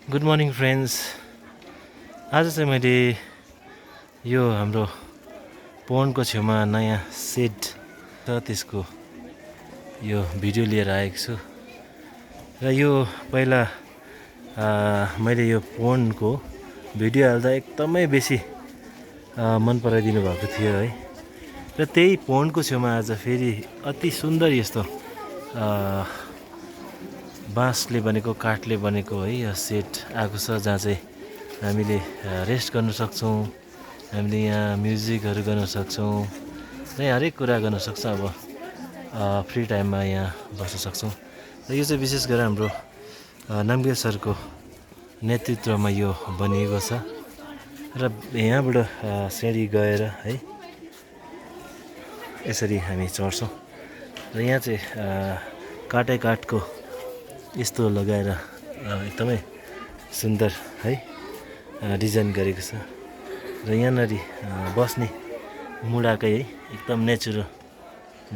Good morning friends. आज चाहिँ मैले यो हाम्रो पोन्डको छेउमा नयाँ सेड छ त्यसको यो भिडियो लिएर आएको छु। र यो पहिला मैले यो पोन्डको भिडियो हाल्दा एकदमै बेसी मन पराइदिनु भएको थियो है। र त्यही पोन्डको छेउमा आज फेरि अति सुन्दर यस्तो बाँसले बनेको काठले बनेको है यो सेट आएको छ, जहाँ चाहिँ हामीले रेस्ट गर्न सक्छौँ, हामीले यहाँ म्युजिकहरू गर्न सक्छौँ, यहाँ हरेक कुरा गर्न सक्छौँ। अब फ्री टाइममा यहाँ बस्न सक्छौँ। र यो चाहिँ विशेष गरेर हाम्रो नामगेल सरको नेतृत्वमा यो बनिएको छ। र यहाँबाट सिँढी गएर है यसरी हामी चढ्छौँ। र यहाँ चाहिँ काठको यस्तो लगाएर एकदमै सुन्दर है डिजाइन गरेको छ। र यहाँनिर बस्ने मुढाकै है एकदम नेचुरल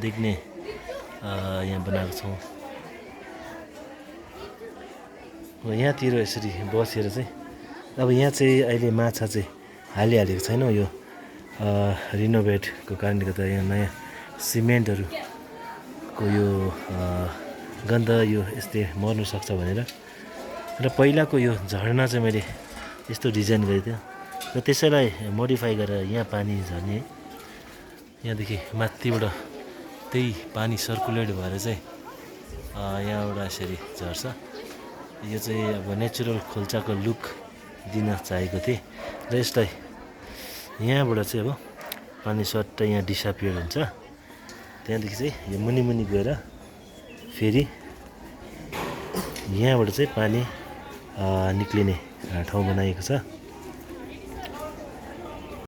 देख्ने यहाँ बनाएको छौँ। र यहाँतिर यसरी बसेर चाहिँ अब यहाँ चाहिँ अहिले माछा चाहिँ हालिहालेको छैन, यो रिनोभेटको कारणले गर्दा यहाँ नयाँ सिमेन्टहरूको यो गन्ध यो यस्तै मर्नु सक्छ भनेर। र पहिलाको यो झरना चाहिँ मैले यस्तो डिजाइन गरेको थियो र त्यसैलाई मोडिफाई गरेर यहाँ पानी झर्ने, यहाँदेखि माथिबाट त्यही पानी सर्कुलेट भएर चाहिँ यहाँबाट यसरी झर्छ। यो चाहिँ अब नेचुरल खोल्चाको लुक दिन चाहेको थिएँ। र यसलाई यहाँबाट चाहिँ अब पानी सट्ट यहाँ डिसअपियर हुन्छ, त्यहाँदेखि चाहिँ यो मुनि गएर फेरि यहाँबाट चाहिँ पानी निक्लिने ठाउँ बनाइएको छ।